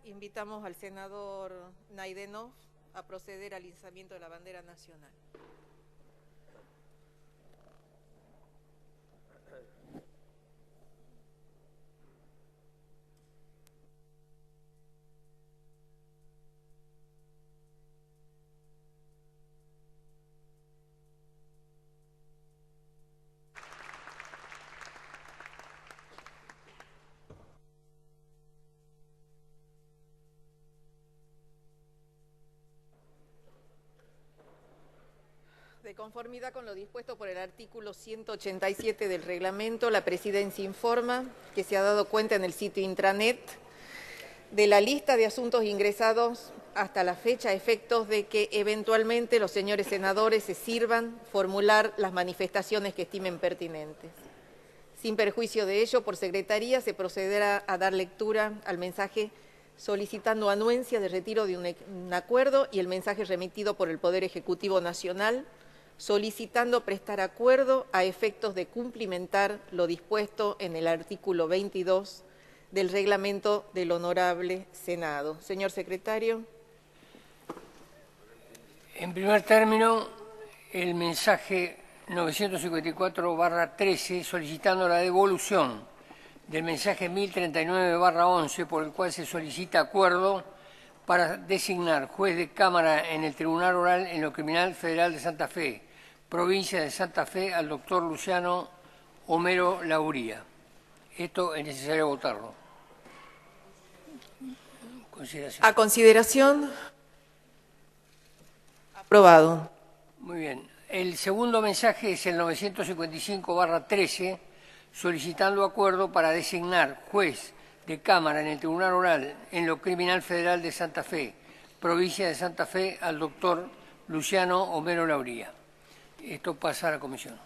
Invitamos al senador Naidenov a proceder al izamiento de la bandera nacional. De conformidad con lo dispuesto por el artículo 187 del reglamento, la Presidencia informa que se ha dado cuenta en el sitio intranet de la lista de asuntos ingresados hasta la fecha a efectos de que eventualmente los señores senadores se sirvan formular las manifestaciones que estimen pertinentes. Sin perjuicio de ello, por Secretaría se procederá a dar lectura al mensaje solicitando anuencia de retiro de un acuerdo y el mensaje remitido por el Poder Ejecutivo Nacional solicitando prestar acuerdo a efectos de cumplimentar lo dispuesto en el artículo 22 del reglamento del Honorable Senado. Señor Secretario. En primer término, el mensaje 954/13 solicitando la devolución del mensaje 1039/11 por el cual se solicita acuerdo para designar juez de cámara en el Tribunal Oral en lo Criminal Federal de Santa Fe, provincia de Santa Fe, al doctor Luciano Homero Lauría. Esto es necesario votarlo. Consideración. A consideración. Aprobado. Muy bien. El segundo mensaje es el 955/13, solicitando acuerdo para designar juez de cámara en el Tribunal Oral en lo Criminal Federal de Santa Fe, provincia de Santa Fe, al doctor Luciano Homero Lauría. Esto pasa a la comisión.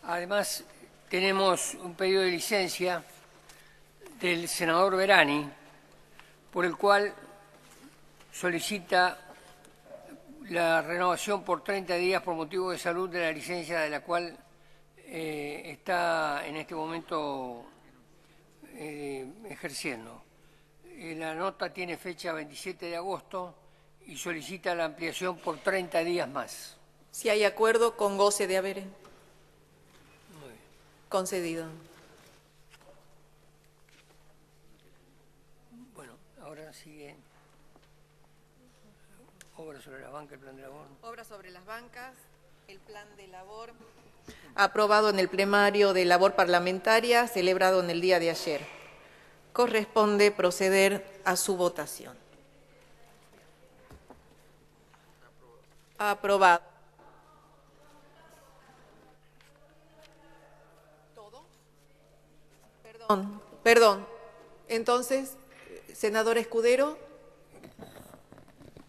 Además, tenemos un pedido de licencia del senador Verani, por el cual solicita la renovación por 30 días por motivo de salud de la licencia de la cual está en este momento ejerciendo. La nota tiene fecha 27 de agosto y solicita la ampliación por 30 días más. Si hay acuerdo, con goce de haber Muy bien. concedido. Bueno, ahora sigue obra sobre las bancas, el plan de labor. Obra sobre las bancas, el plan de labor aprobado en el plenario de labor parlamentaria celebrado en el día de ayer. Corresponde proceder a su votación. Aprobado. ¿Todo? Perdón. Entonces, senador Escudero.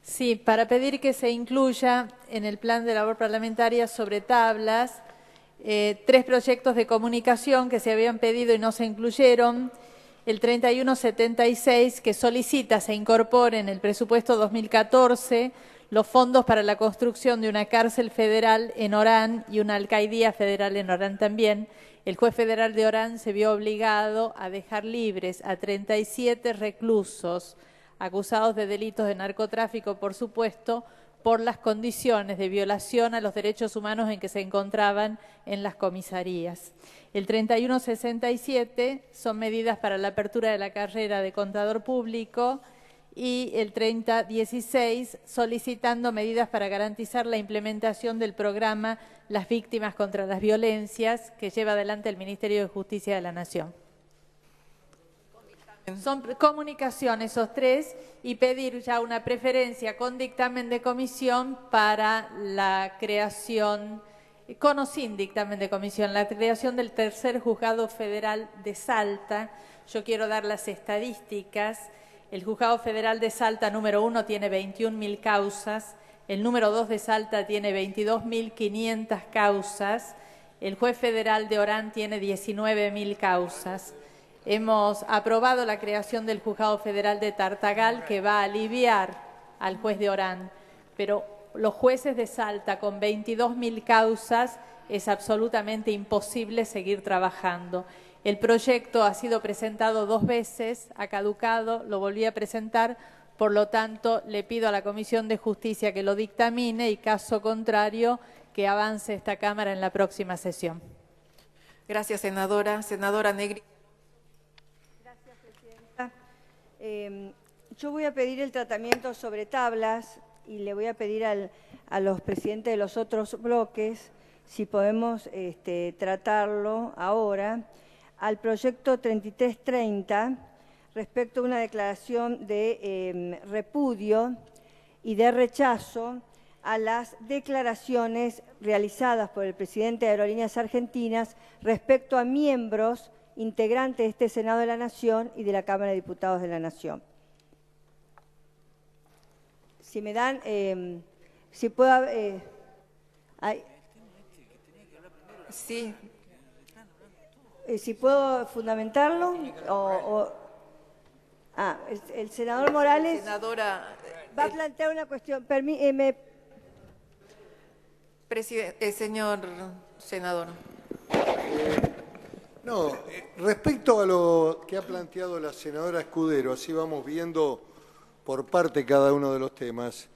Sí, para pedir que se incluya en el plan de labor parlamentaria sobre tablas 3 proyectos de comunicación que se habían pedido y no se incluyeron. El 3176 que solicita se incorpore en el presupuesto 2014 los fondos para la construcción de una cárcel federal en Orán y una alcaidía federal en Orán también. El juez federal de Orán se vio obligado a dejar libres a 37 reclusos acusados de delitos de narcotráfico, por supuesto, por las condiciones de violación a los derechos humanos en que se encontraban en las comisarías. El 3167 son medidas para la apertura de la carrera de contador público y el 3016 solicitando medidas para garantizar la implementación del programa Las Víctimas contra las Violencias que lleva adelante el Ministerio de Justicia de la Nación. Son comunicación esos 3 y pedir ya una preferencia con dictamen de comisión para la creación, con o sin dictamen de comisión, la creación del tercer juzgado federal de Salta. Yo quiero dar las estadísticas. El juzgado federal de Salta número 1 tiene 21.000 causas, el número 2 de Salta tiene 22.500 causas, el juez federal de Orán tiene 19.000 causas. Hemos aprobado la creación del Juzgado Federal de Tartagal, que va a aliviar al juez de Orán, pero los jueces de Salta con 22.000 causas es absolutamente imposible seguir trabajando. El proyecto ha sido presentado 2 veces, ha caducado, lo volví a presentar, por lo tanto le pido a la Comisión de Justicia que lo dictamine y caso contrario que avance esta Cámara en la próxima sesión. Gracias, senadora. Senadora Negri. Gracias, presidenta. Yo voy a pedir el tratamiento sobre tablas y le voy a pedir a los presidentes de los otros bloques si podemos tratarlo ahora, al proyecto 3330 respecto a una declaración de repudio y de rechazo a las declaraciones realizadas por el presidente de Aerolíneas Argentinas respecto a miembros integrantes de este Senado de la Nación y de la Cámara de Diputados de la Nación. Si me dan, si puedo... Sí. Si puedo fundamentarlo el senador Morales Senadora, va a plantear una cuestión. señor senador. No, respecto a lo que ha planteado la senadora Escudero, así vamos viendo por parte cada uno de los temas.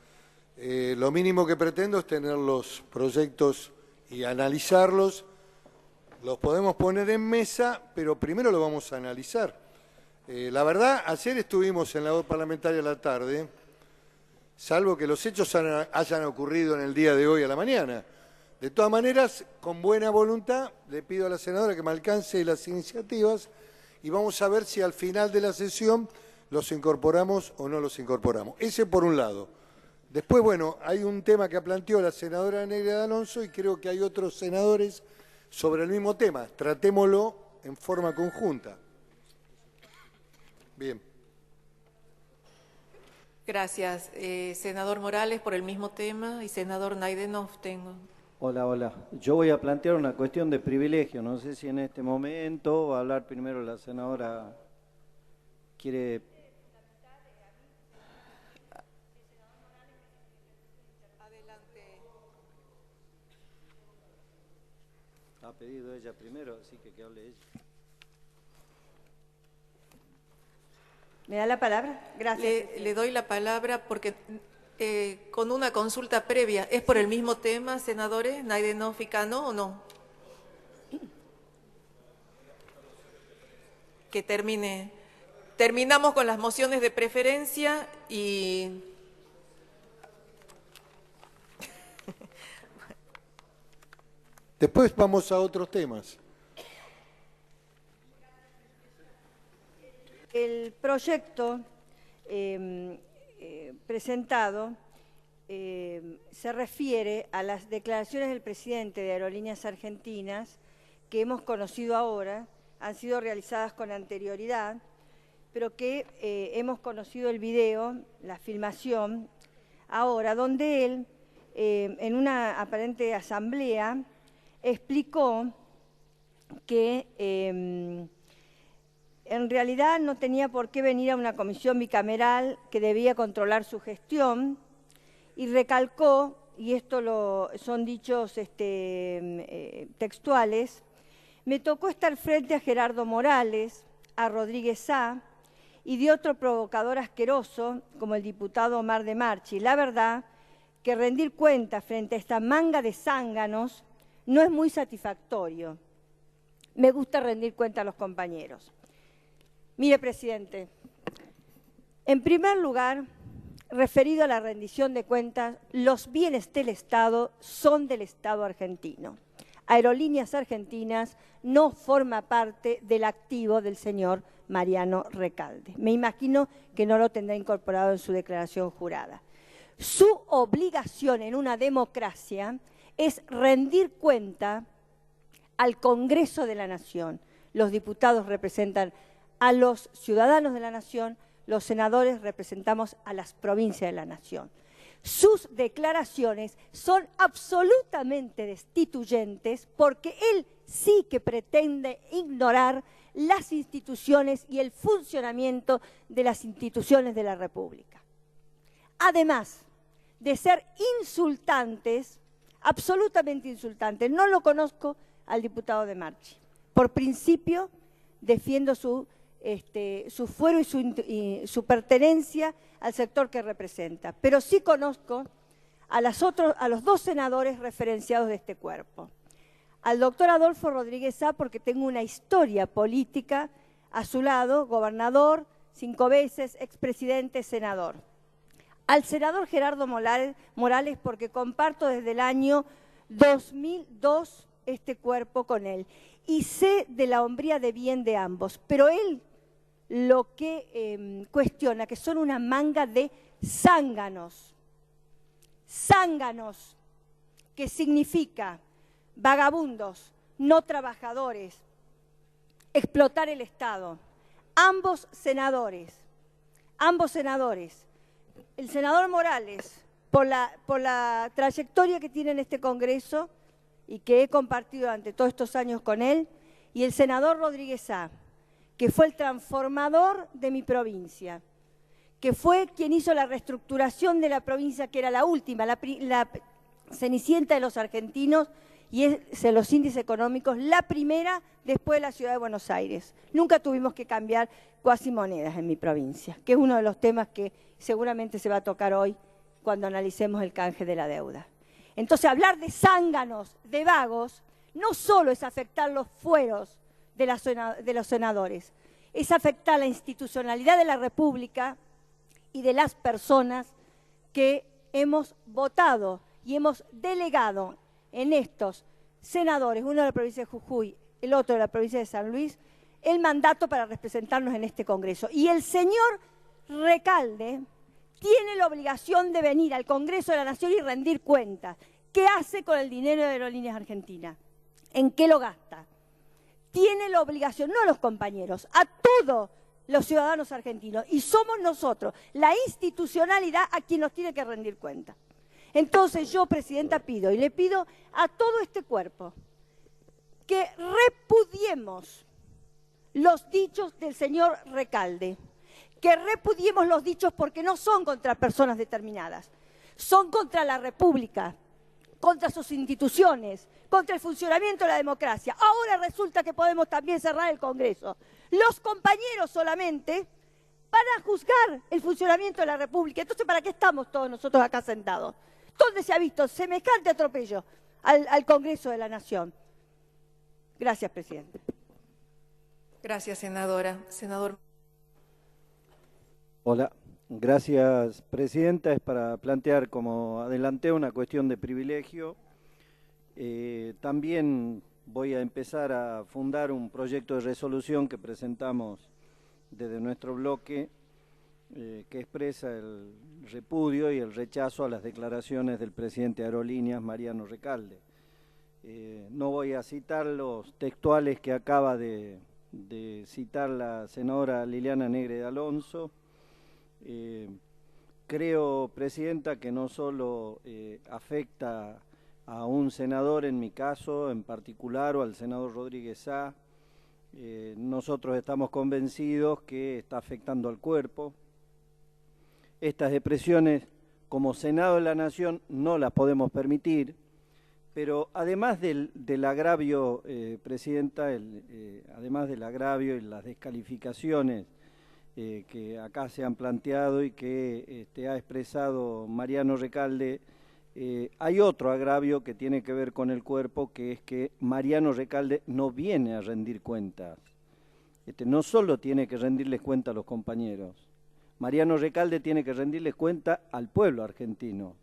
Lo mínimo que pretendo es tener los proyectos y analizarlos. Los podemos poner en mesa, pero primero lo vamos a analizar. La verdad, ayer estuvimos en la voz parlamentaria a la tarde, salvo que los hechos hayan ocurrido en el día de hoy a la mañana. De todas maneras, con buena voluntad, le pido a la senadora que me alcance las iniciativas y vamos a ver si al final de la sesión los incorporamos o no los incorporamos. Ese por un lado. Después, bueno, hay un tema que planteó la senadora Negra de Alonso y creo que hay otros senadores sobre el mismo tema. Tratémoslo en forma conjunta. Bien. Gracias. Senador Morales, por el mismo tema, y senador Naidenov tengo. Hola. Yo voy a plantear una cuestión de privilegio. No sé si en este momento va a hablar primero la senadora. ¿Quiere? Ha pedido ella primero, así que hable ella. ¿Me da la palabra? Gracias. Le doy la palabra porque con una consulta previa, ¿es por el mismo tema, senadores, Naidenov y Cano, o no? Que termine. Terminamos con las mociones de preferencia y... Después vamos a otros temas. El proyecto presentado se refiere a las declaraciones del presidente de Aerolíneas Argentinas que hemos conocido ahora, han sido realizadas con anterioridad, pero que hemos conocido el video, la filmación, ahora, donde él, en una aparente asamblea, explicó que en realidad no tenía por qué venir a una comisión bicameral que debía controlar su gestión y recalcó, y esto son dichos textuales, me tocó estar frente a Gerardo Morales, a Rodríguez Sá y de otro provocador asqueroso como el diputado Omar de Marchi. La verdad que rendir cuentas frente a esta manga de zánganos no es muy satisfactorio. Me gusta rendir cuenta a los compañeros. Mire, presidente, en primer lugar, referido a la rendición de cuentas, los bienes del Estado son del Estado argentino. Aerolíneas Argentinas no forma parte del activo del señor Mariano Recalde. Me imagino que no lo tendrá incorporado en su declaración jurada. Su obligación en una democracia es rendir cuenta al Congreso de la Nación. Los diputados representan a los ciudadanos de la Nación, los senadores representamos a las provincias de la Nación. Sus declaraciones son absolutamente destituyentes porque él sí que pretende ignorar las instituciones y el funcionamiento de las instituciones de la República. Además de ser insultantes, absolutamente insultantes, no lo conozco al diputado de Marchi. Por principio, defiendo su fuero y su pertenencia al sector que representa. Pero sí conozco a los dos senadores referenciados de este cuerpo. Al doctor Adolfo Rodríguez Sá, porque tengo una historia política a su lado, gobernador, 5 veces, expresidente, senador. Al senador Gerardo Morales, porque comparto desde el año 2002 este cuerpo con él. Y sé de la hombría de bien de ambos, pero él lo que cuestiona, que son una manga de zánganos. Zánganos, que significa vagabundos, no trabajadores, explotar el Estado. Ambos senadores. El senador Morales, por la trayectoria que tiene en este Congreso y que he compartido durante todos estos años con él, y el senador Rodríguez Sá, que fue el transformador de mi provincia, que fue quien hizo la reestructuración de la provincia, que era la última, la cenicienta de los argentinos, y es en los índices económicos la primera después de la ciudad de Buenos Aires. Nunca tuvimos que cambiar cuasimonedas en mi provincia, que es uno de los temas que seguramente se va a tocar hoy cuando analicemos el canje de la deuda. Entonces, hablar de zánganos, de vagos, no solo es afectar los fueros de los senadores, es afectar la institucionalidad de la República y de las personas que hemos votado y hemos delegado en estos senadores, uno de la provincia de Jujuy, el otro de la provincia de San Luis, el mandato para representarnos en este Congreso. Y el señor Recalde tiene la obligación de venir al Congreso de la Nación y rendir cuentas. ¿Qué hace con el dinero de Aerolíneas Argentinas? ¿En qué lo gasta? Tiene la obligación, no a los compañeros, a todos los ciudadanos argentinos. Y somos nosotros, la institucionalidad, a quien nos tiene que rendir cuentas. Entonces yo, Presidenta, pido, y le pido a todo este cuerpo, que repudiemos los dichos del señor Recalde, que repudiemos los dichos porque no son contra personas determinadas, son contra la República, contra sus instituciones, contra el funcionamiento de la democracia. Ahora resulta que podemos también cerrar el Congreso. Los compañeros solamente van a juzgar el funcionamiento de la República. Entonces, ¿para qué estamos todos nosotros acá sentados? ¿Dónde se ha visto semejante atropello al Congreso de la Nación? Gracias, Presidente. Gracias, senadora. Senador. Hola, gracias, Presidenta. Es para plantear, como adelanté, una cuestión de privilegio. También voy a empezar a fundar un proyecto de resolución que presentamos desde nuestro bloque, que expresa el repudio y el rechazo a las declaraciones del presidente de Aerolíneas, Mariano Recalde. No voy a citar los textuales que acaba de citar la senadora Liliana Negre de Alonso. Creo, Presidenta, que no solo afecta a un senador, en mi caso en particular, o al senador Rodríguez Sá. Nosotros estamos convencidos que está afectando al cuerpo. Estas expresiones, como Senado de la Nación, no las podemos permitir, pero además del agravio, Presidenta, además del agravio y las descalificaciones que acá se han planteado y que ha expresado Mariano Recalde, hay otro agravio que tiene que ver con el cuerpo, que es que Mariano Recalde no viene a rendir cuentas. No solo tiene que rendirles cuenta a los compañeros, Mariano Recalde tiene que rendirles cuenta al pueblo argentino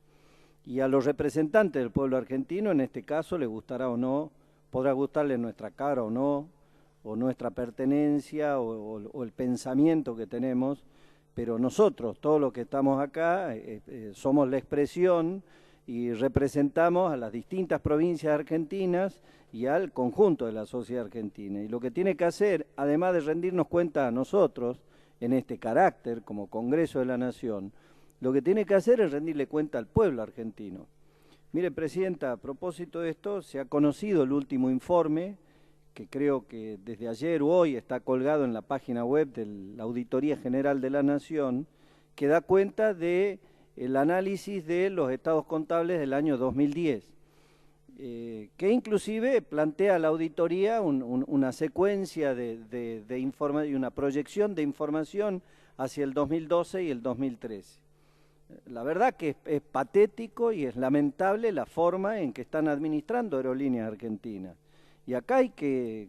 y a los representantes del pueblo argentino. En este caso, le gustará o no, podrá gustarle nuestra cara o no, o nuestra pertenencia o el pensamiento que tenemos, pero nosotros, todos los que estamos acá, somos la expresión y representamos a las distintas provincias argentinas y al conjunto de la sociedad argentina. Y lo que tiene que hacer, además de rendirnos cuenta a nosotros, en este carácter como Congreso de la Nación, lo que tiene que hacer es rendirle cuenta al pueblo argentino. Mire, Presidenta, a propósito de esto, se ha conocido el último informe, que creo que desde ayer o hoy está colgado en la página web de la Auditoría General de la Nación, que da cuenta del análisis de los estados contables del año 2010. que inclusive plantea a la auditoría una secuencia de información y una proyección de información hacia el 2012 y el 2013. La verdad que es patético y es lamentable la forma en que están administrando Aerolíneas Argentinas. Y acá hay que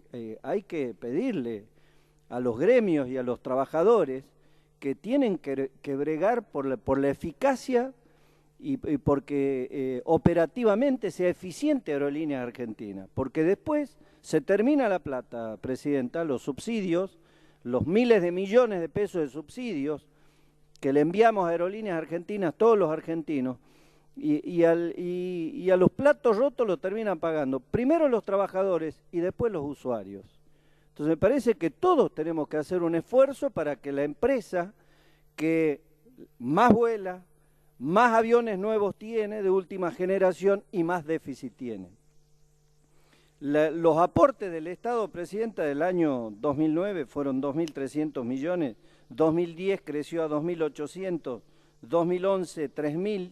pedirle a los gremios y a los trabajadores que tienen que bregar por la eficacia y porque operativamente sea eficiente Aerolíneas Argentinas, porque después se termina la plata, Presidenta, los subsidios, los miles de millones de pesos de subsidios que le enviamos a Aerolíneas Argentinas todos los argentinos, y a los platos rotos lo terminan pagando primero los trabajadores y después los usuarios. Entonces me parece que todos tenemos que hacer un esfuerzo para que la empresa que más vuela, más aviones nuevos tiene de última generación y más déficit tiene. Los aportes del Estado, Presidenta, del año 2009 fueron 2.300 millones, 2010 creció a 2.800, 2011 3.000,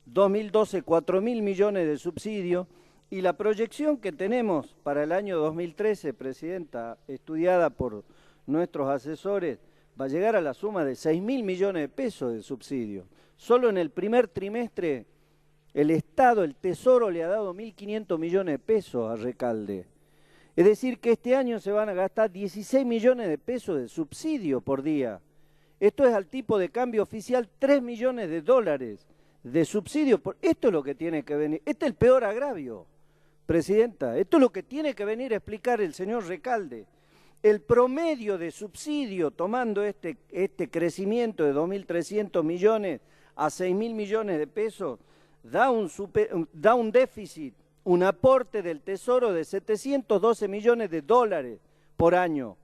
2012 4.000 millones de subsidio, y la proyección que tenemos para el año 2013, Presidenta, estudiada por nuestros asesores, va a llegar a la suma de 6.000 millones de pesos de subsidio. Solo en el primer trimestre el Estado, el Tesoro, le ha dado 1.500 millones de pesos a Recalde. Es decir, que este año se van a gastar 16 millones de pesos de subsidio por día. Esto es al tipo de cambio oficial 3 millones de dólares de subsidio. Esto es lo que tiene que venir. Este es el peor agravio, Presidenta. Esto es lo que tiene que venir a explicar el señor Recalde. El promedio de subsidio, tomando este crecimiento de 2.300 millones a 6.000 millones de pesos, da un déficit, un aporte del Tesoro de 712 millones de dólares por año.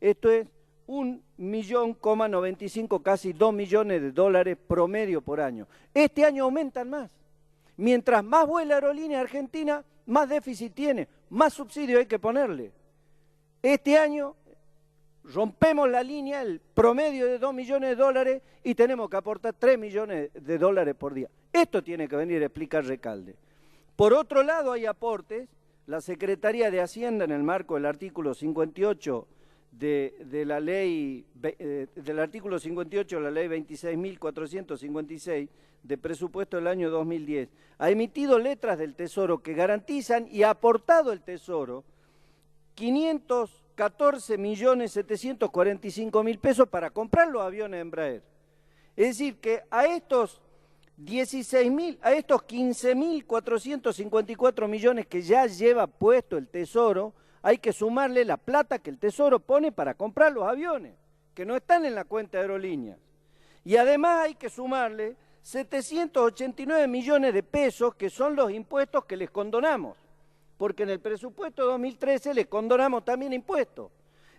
Esto es 1.095.000, casi 2 millones de dólares promedio por año. Este año aumentan más. Mientras más vuela Aerolínea Argentina, más déficit tiene, más subsidio hay que ponerle. Este año rompemos la línea, el promedio de 2 millones de dólares, y tenemos que aportar 3 millones de dólares por día. Esto tiene que venir a explicar Recalde. Por otro lado, hay aportes. La Secretaría de Hacienda, en el marco del artículo 58 de la ley, del artículo 58 de la ley 26.456 de presupuesto del año 2010, ha emitido letras del Tesoro que garantizan y ha aportado el Tesoro 514.745.000 pesos para comprar los aviones Embraer. Es decir, que a estos 15.454 millones que ya lleva puesto el Tesoro, hay que sumarle la plata que el Tesoro pone para comprar los aviones, que no están en la cuenta de Aerolíneas. Y además hay que sumarle 789 millones de pesos, que son los impuestos que les condonamos, porque en el presupuesto 2013 les condonamos también impuestos.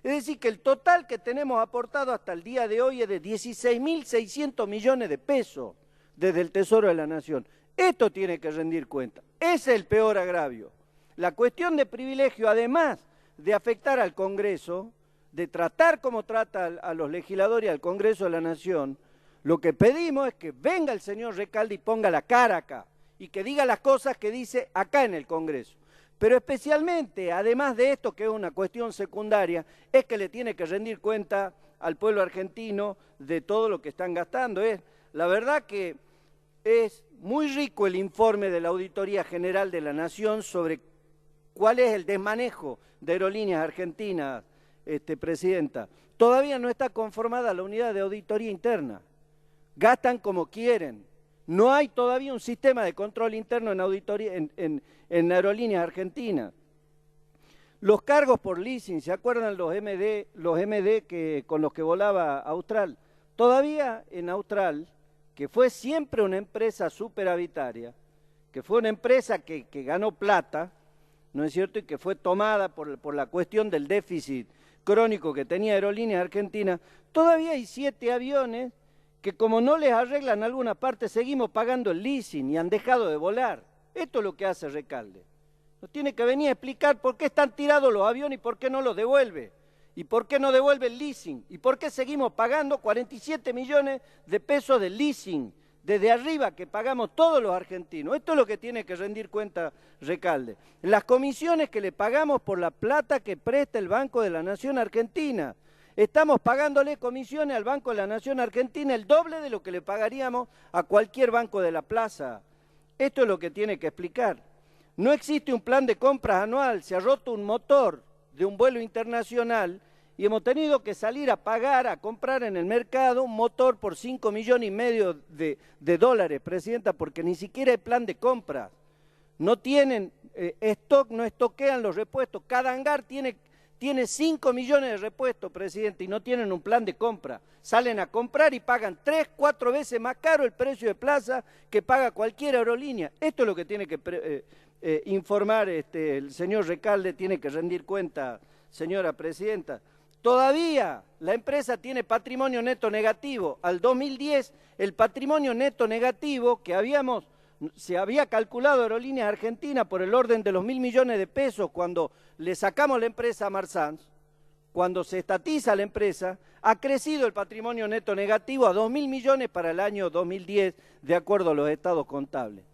Es decir, que el total que tenemos aportado hasta el día de hoy es de 16.600 millones de pesos desde el Tesoro de la Nación. Esto tiene que rendir cuenta. Ese es el peor agravio. La cuestión de privilegio, además de afectar al Congreso, de tratar como trata a los legisladores y al Congreso de la Nación, lo que pedimos es que venga el señor Recalde y ponga la cara acá, y que diga las cosas que dice acá en el Congreso. Pero especialmente, además de esto, que es una cuestión secundaria, es que le tiene que rendir cuenta al pueblo argentino de todo lo que están gastando. La verdad que es muy rico el informe de la Auditoría General de la Nación sobre cuál es el desmanejo de Aerolíneas Argentinas, Presidenta. Todavía no está conformada la unidad de auditoría interna. Gastan como quieren. No hay todavía un sistema de control interno en auditoría en Aerolíneas Argentinas. Los cargos por leasing, ¿se acuerdan los MD con los que volaba Austral? Todavía en Austral, que fue siempre una empresa superavitaria, que fue una empresa que ganó plata, ¿no es cierto?, y que fue tomada por la cuestión del déficit crónico que tenía Aerolíneas Argentinas, todavía hay 7 aviones que, como no les arreglan alguna parte, seguimos pagando el leasing y han dejado de volar. Esto es lo que hace Recalde. Nos tiene que venir a explicar por qué están tirados los aviones y por qué no los devuelve. ¿Y por qué no devuelve el leasing? ¿Y por qué seguimos pagando 47 millones de pesos de leasing desde arriba que pagamos todos los argentinos. Esto es lo que tiene que rendir cuenta Recalde. Las comisiones que le pagamos por la plata que presta el Banco de la Nación Argentina. Estamos pagándole comisiones al Banco de la Nación Argentina el doble de lo que le pagaríamos a cualquier banco de la plaza. Esto es lo que tiene que explicar. No existe un plan de compras anual, se ha roto un motor de un vuelo internacional y hemos tenido que salir a pagar, a comprar en el mercado un motor por 5,5 millones de dólares, Presidenta, porque ni siquiera hay plan de compra. No tienen stock, no estoquean los repuestos. Cada hangar tiene 5 millones de repuestos, Presidente, y no tienen un plan de compra. Salen a comprar y pagan 3, 4 veces más caro el precio de plaza que paga cualquier aerolínea. Esto es lo que tiene que informar el señor Recalde, tiene que rendir cuenta, señora Presidenta. Todavía la empresa tiene patrimonio neto negativo. Al 2010 el patrimonio neto negativo que se había calculado Aerolíneas Argentinas por el orden de los 1.000 millones de pesos cuando le sacamos la empresa a Marsans, cuando se estatiza la empresa, ha crecido el patrimonio neto negativo a 2.000 millones para el año 2010, de acuerdo a los estados contables.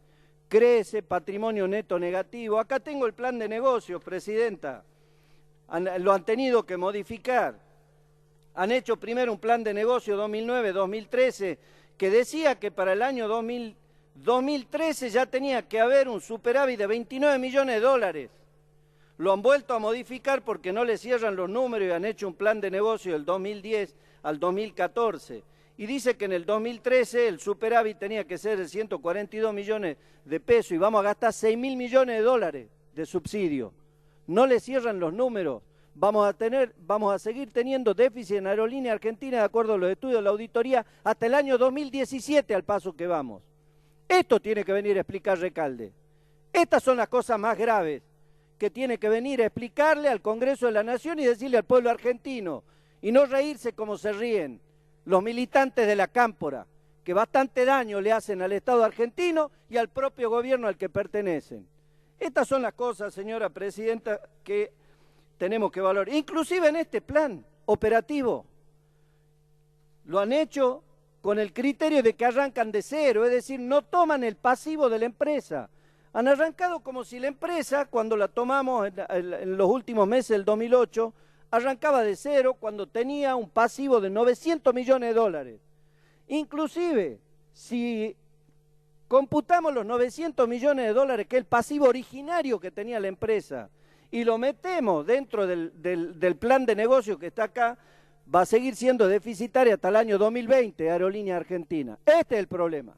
Crece patrimonio neto negativo. Acá tengo el plan de negocios, Presidenta. Lo han tenido que modificar. Han hecho primero un plan de negocio 2009-2013 que decía que para el año 2013 ya tenía que haber un superávit de 29 millones de dólares. Lo han vuelto a modificar porque no le cierran los números y han hecho un plan de negocio del 2010 al 2014. Y dice que en el 2013 el superávit tenía que ser de 142 millones de pesos y vamos a gastar 6.000 millones de dólares de subsidio. No le cierran los números, vamos a seguir teniendo déficit en Aerolínea Argentina de acuerdo a los estudios de la auditoría hasta el año 2017 al paso que vamos. Esto tiene que venir a explicar Recalde. Estas son las cosas más graves que tiene que venir a explicarle al Congreso de la Nación y decirle al pueblo argentino y no reírse como se ríen los militantes de la Cámpora, que bastante daño le hacen al Estado argentino y al propio gobierno al que pertenecen. Estas son las cosas, señora Presidenta, que tenemos que valorar. Inclusive en este plan operativo lo han hecho con el criterio de que arrancan de cero, es decir, no toman el pasivo de la empresa. Han arrancado como si la empresa, cuando la tomamos en los últimos meses del 2008, arrancaba de cero cuando tenía un pasivo de 900 millones de dólares. Inclusive, si computamos los 900 millones de dólares, que es el pasivo originario que tenía la empresa, y lo metemos dentro del plan de negocio que está acá, va a seguir siendo deficitaria hasta el año 2020, Aerolínea Argentina. Este es el problema,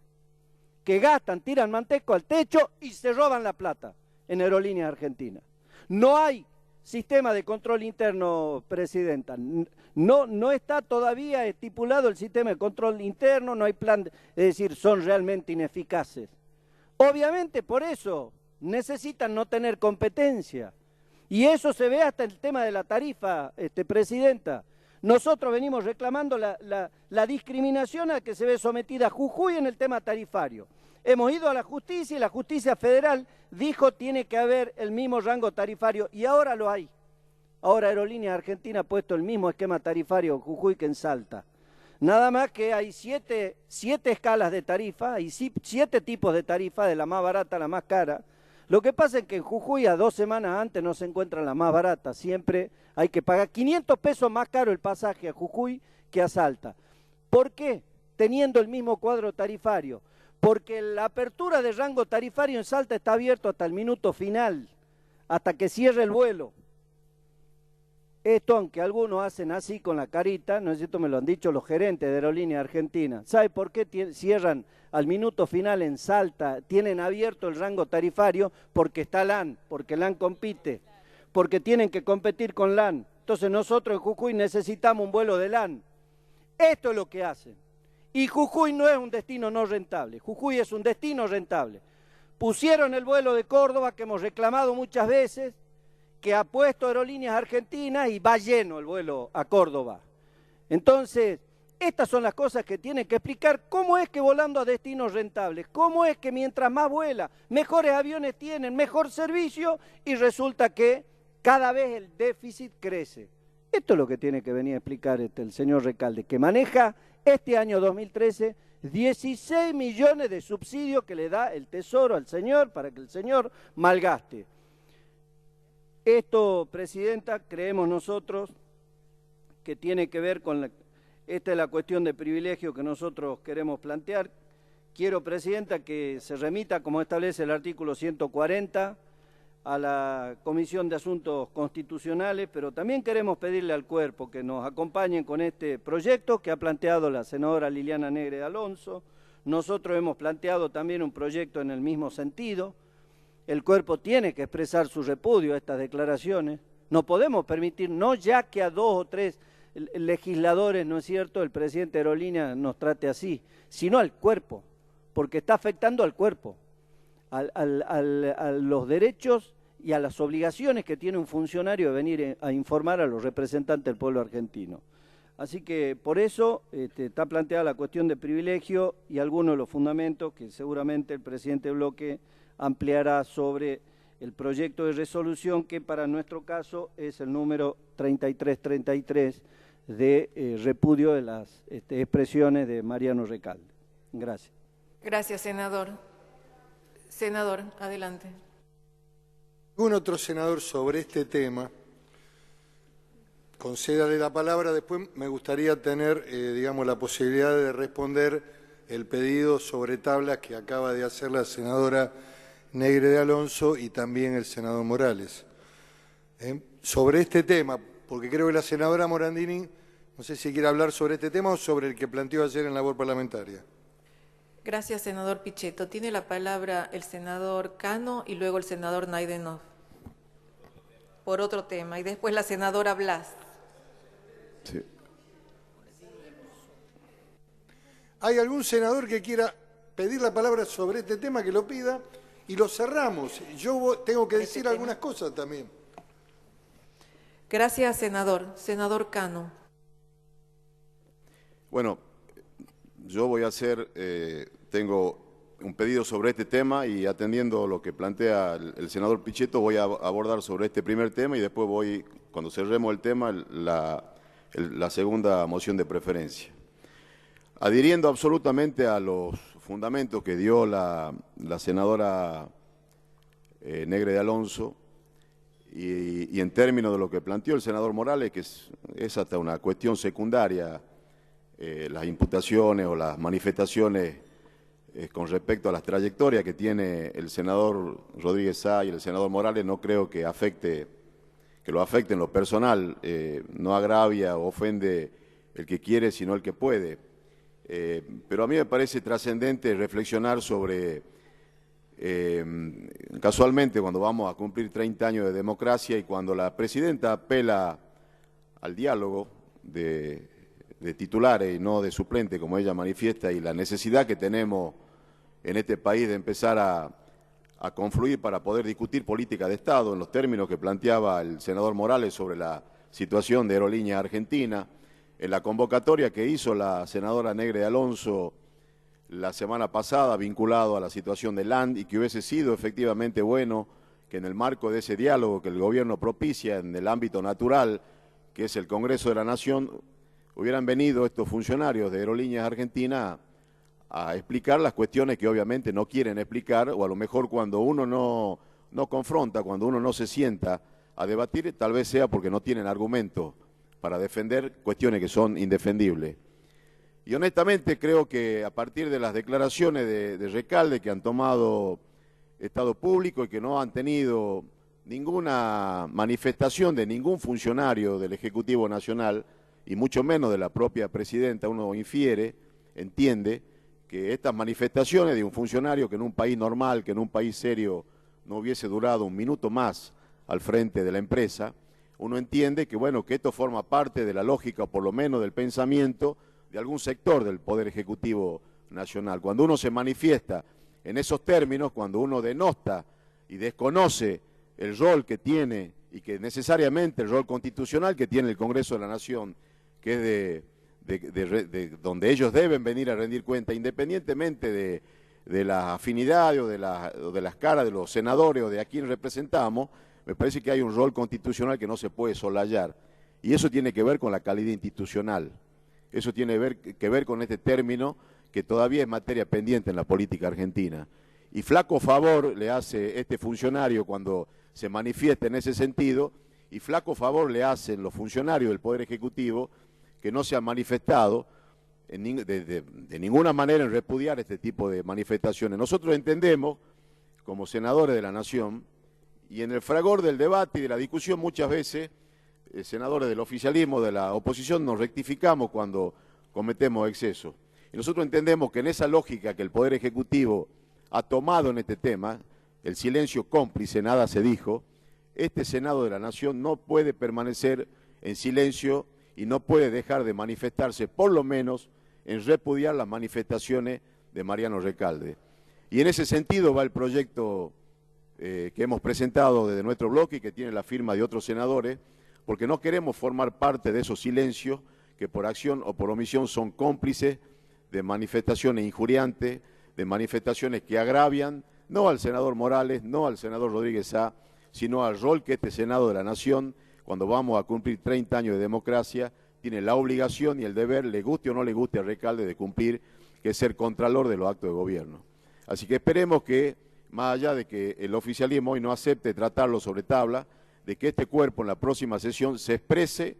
que gastan, tiran manteco al techo y se roban la plata en Aerolínea Argentina. No hay sistema de control interno, Presidenta. No está todavía estipulado el sistema de control interno, no hay plan, es decir, son realmente ineficaces. Obviamente por eso necesitan no tener competencia. Y eso se ve hasta el tema de la tarifa, Presidenta. Nosotros venimos reclamando la discriminación a que se ve sometida Jujuy en el tema tarifario. Hemos ido a la justicia y la justicia federal dijo tiene que haber el mismo rango tarifario y ahora lo hay. Ahora Aerolínea Argentina ha puesto el mismo esquema tarifario en Jujuy que en Salta. Nada más que hay siete escalas de tarifa, hay 7 tipos de tarifa, de la más barata a la más cara. Lo que pasa es que en Jujuy a 2 semanas antes no se encuentra la más barata. Siempre hay que pagar 500 pesos más caro el pasaje a Jujuy que a Salta. ¿Por qué? Teniendo el mismo cuadro tarifario. Porque la apertura de rango tarifario en Salta está abierto hasta el minuto final, hasta que cierre el vuelo. Esto, aunque algunos hacen así con la carita, no es cierto, me lo han dicho los gerentes de Aerolínea Argentina. ¿Sabe por qué cierran al minuto final en Salta? Tienen abierto el rango tarifario porque está LAN, porque LAN compite, porque tienen que competir con LAN. Entonces nosotros en Jujuy necesitamos un vuelo de LAN. Esto es lo que hacen. Y Jujuy no es un destino no rentable, Jujuy es un destino rentable. Pusieron el vuelo de Córdoba, que hemos reclamado muchas veces, que ha puesto Aerolíneas Argentinas y va lleno el vuelo a Córdoba. Entonces, estas son las cosas que tienen que explicar cómo es que volando a destinos rentables, cómo es que mientras más vuela, mejores aviones tienen, mejor servicio y resulta que cada vez el déficit crece. Esto es lo que tiene que venir a explicar el señor Recalde, que maneja este año 2013 16 millones de subsidios que le da el Tesoro al señor para que el señor malgaste. Esto, Presidenta, creemos nosotros que tiene que ver con esta es la cuestión de privilegio que nosotros queremos plantear. Quiero, Presidenta, que se remita, como establece el artículo 140, a la Comisión de Asuntos Constitucionales, pero también queremos pedirle al cuerpo que nos acompañen con este proyecto que ha planteado la senadora Liliana Negre de Alonso. Nosotros hemos planteado también un proyecto en el mismo sentido. El cuerpo tiene que expresar su repudio a estas declaraciones. No podemos permitir, no ya que a 2 o 3 legisladores, ¿no es cierto?, el presidente Aerolínea nos trate así, sino al cuerpo, porque está afectando al cuerpo, a los derechos y a las obligaciones que tiene un funcionario de venir a informar a los representantes del pueblo argentino. Así que por eso está planteada la cuestión de privilegio y algunos de los fundamentos que seguramente el presidente Bloque ampliará sobre el proyecto de resolución que para nuestro caso es el número 3333 de repudio de las expresiones de Mariano Recalde. Gracias. Gracias, senador. Senador, adelante. ¿Algún otro senador sobre este tema? Concédale la palabra. Después me gustaría tener, digamos, la posibilidad de responder el pedido sobre tablas que acaba de hacer la senadora Negre de Alonso y también el senador Morales. Sobre este tema, porque creo que la senadora Morandini, no sé si quiere hablar sobre este tema o sobre el que planteó ayer en labor parlamentaria. Gracias, senador Pichetto. Tiene la palabra el senador Cano y luego el senador Naidenov por otro tema, y después la senadora Blas. Sí. ¿Hay algún senador que quiera pedir la palabra sobre este tema, que lo pida? Y lo cerramos. Yo tengo que decir algunas cosas también. Gracias, senador. Senador Cano. Bueno, yo voy a hacer, tengo un pedido sobre este tema y atendiendo lo que plantea el senador Pichetto voy a abordar sobre este primer tema y después voy, cuando cerremos el tema, la segunda moción de preferencia. Adhiriendo absolutamente a los fundamentos que dio la senadora Negre de Alonso y en términos de lo que planteó el senador Morales, que es hasta una cuestión secundaria, las imputaciones o las manifestaciones con respecto a las trayectorias que tiene el senador Rodríguez Sá y el senador Morales, no creo que lo afecte en lo personal, no agravia o ofende el que quiere, sino el que puede. Pero a mí me parece trascendente reflexionar sobre, casualmente cuando vamos a cumplir 30 años de democracia y cuando la presidenta apela al diálogo de titulares y no de suplente, como ella manifiesta, y la necesidad que tenemos en este país de empezar a confluir para poder discutir política de Estado en los términos que planteaba el senador Morales sobre la situación de Aerolíneas Argentina, en la convocatoria que hizo la senadora Negre de Alonso la semana pasada vinculado a la situación de LAND y que hubiese sido efectivamente bueno que en el marco de ese diálogo que el gobierno propicia en el ámbito natural, que es el Congreso de la Nación, hubieran venido estos funcionarios de Aerolíneas Argentina a explicar las cuestiones que obviamente no quieren explicar, o a lo mejor cuando uno no confronta, cuando uno no se sienta a debatir, tal vez sea porque no tienen argumentos para defender cuestiones que son indefendibles. Y honestamente creo que a partir de las declaraciones de Recalde, que han tomado estado público y que no han tenido ninguna manifestación de ningún funcionario del Ejecutivo Nacional, y mucho menos de la propia presidenta, uno infiere, entiende, que estas manifestaciones de un funcionario que en un país normal, que en un país serio no hubiese durado un minuto más al frente de la empresa, uno entiende que, bueno, que esto forma parte de la lógica, o por lo menos del pensamiento, de algún sector del Poder Ejecutivo Nacional. Cuando uno se manifiesta en esos términos, cuando uno denosta y desconoce el rol que tiene, y que necesariamente el rol constitucional que tiene el Congreso de la Nación, que es donde ellos deben venir a rendir cuenta, independientemente de las afinidades o de las caras de los senadores o de a quién representamos, me parece que hay un rol constitucional que no se puede soslayar. Y eso tiene que ver con la calidad institucional. Eso tiene que ver con este término que todavía es materia pendiente en la política argentina. Y flaco favor le hace este funcionario cuando se manifiesta en ese sentido, y flaco favor le hacen los funcionarios del Poder Ejecutivo que no se han manifestado de ninguna manera en repudiar este tipo de manifestaciones. Nosotros entendemos, como senadores de la Nación, y en el fragor del debate y de la discusión muchas veces, senadores del oficialismo, de la oposición, nos rectificamos cuando cometemos excesos. Y nosotros entendemos que en esa lógica que el Poder Ejecutivo ha tomado en este tema, el silencio cómplice, nada se dijo, este Senado de la Nación no puede permanecer en silencio y no puede dejar de manifestarse, por lo menos, en repudiar las manifestaciones de Mariano Recalde. Y en ese sentido va el proyecto que hemos presentado desde nuestro bloque y que tiene la firma de otros senadores, porque no queremos formar parte de esos silencios que por acción o por omisión son cómplices de manifestaciones injuriantes, de manifestaciones que agravian no al senador Morales, no al senador Rodríguez Sá, sino al rol que este Senado de la Nación, cuando vamos a cumplir 30 años de democracia, tiene la obligación y el deber, le guste o no le guste a Recalde, de cumplir, que es ser contralor de los actos de gobierno. Así que esperemos que, más allá de que el oficialismo hoy no acepte tratarlo sobre tabla, de que este cuerpo en la próxima sesión se exprese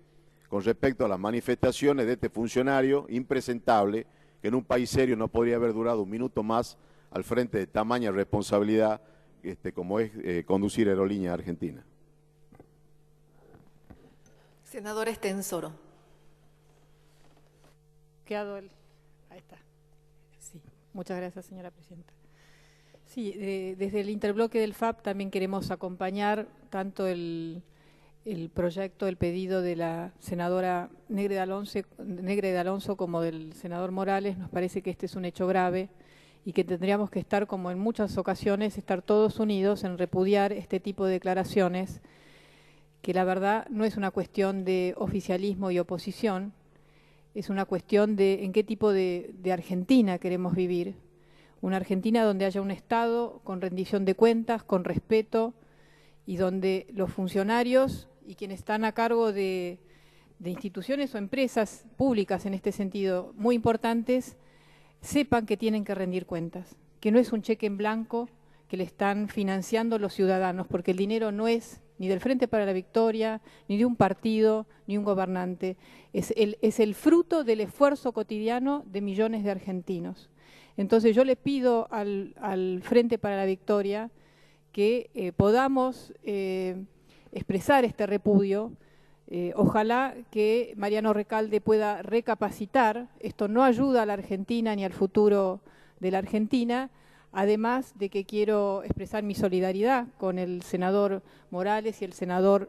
con respecto a las manifestaciones de este funcionario impresentable, que en un país serio no podría haber durado un minuto más al frente de tamaña responsabilidad como es conducir Aerolínea Argentina. Senadora Estensoro. Ahí está. Sí, muchas gracias, señora presidenta. Sí, desde el interbloque del FAP también queremos acompañar tanto el proyecto, el pedido de la senadora Negre de Alonso como del senador Morales. Nos parece que este es un hecho grave y que tendríamos que estar, como en muchas ocasiones, estar todos unidos en repudiar este tipo de declaraciones, que la verdad no es una cuestión de oficialismo y oposición, es una cuestión de en qué tipo de Argentina queremos vivir. Una Argentina donde haya un Estado con rendición de cuentas, con respeto, y donde los funcionarios y quienes están a cargo de instituciones o empresas públicas en este sentido muy importantes, sepan que tienen que rendir cuentas, que no es un cheque en blanco que le están financiando los ciudadanos, porque el dinero no es ni del Frente para la Victoria, ni de un partido, ni un gobernante. Es el fruto del esfuerzo cotidiano de millones de argentinos. Entonces yo le pido al Frente para la Victoria que podamos expresar este repudio. Ojalá que Mariano Recalde pueda recapacitar. Esto no ayuda a la Argentina ni al futuro de la Argentina, además de que quiero expresar mi solidaridad con el senador Morales y el senador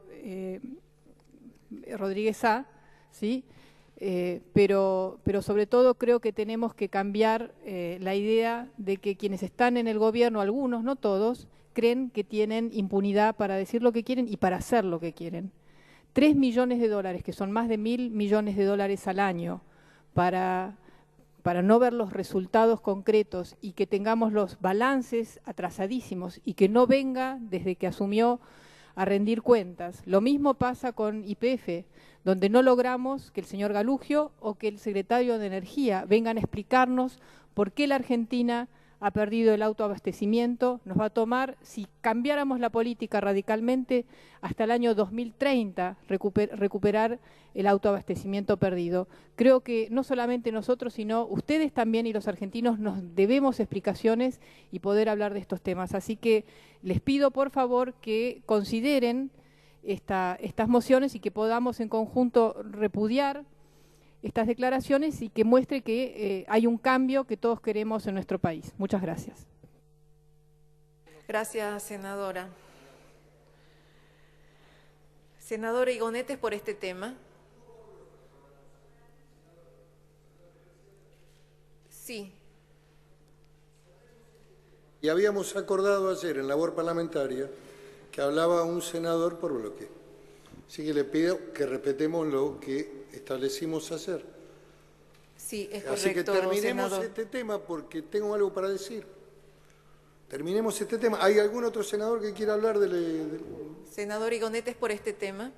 Rodríguez Sá, ¿sí? Pero sobre todo creo que tenemos que cambiar la idea de que quienes están en el gobierno, algunos, no todos, creen que tienen impunidad para decir lo que quieren y para hacer lo que quieren. 3 millones de dólares, que son más de 1.000 millones de dólares al año, para no ver los resultados concretos y que tengamos los balances atrasadísimos y que no venga desde que asumió a rendir cuentas. Lo mismo pasa con YPF, donde no logramos que el señor Galugio o que el secretario de Energía vengan a explicarnos por qué la Argentina ha perdido el autoabastecimiento. Nos va a tomar, si cambiáramos la política radicalmente, hasta el año 2030 recuperar el autoabastecimiento perdido. Creo que no solamente nosotros, sino ustedes también y los argentinos nos debemos explicaciones y poder hablar de estos temas. Así que les pido, por favor, que consideren estas mociones y que podamos en conjunto repudiar estas declaraciones y que muestre que hay un cambio que todos queremos en nuestro país. Muchas gracias. Gracias, senadora. Senadora Igonetes, por este tema. Sí. Y habíamos acordado ayer en labor parlamentaria que hablaba un senador por bloque. Así que le pido que respetemos lo que establecimos hacer. Sí, es correcto, así que terminemos senador. este tema porque tengo algo para decir. Terminemos este tema. ¿Hay algún otro senador que quiera hablar del... Senador Igonetes, por este tema.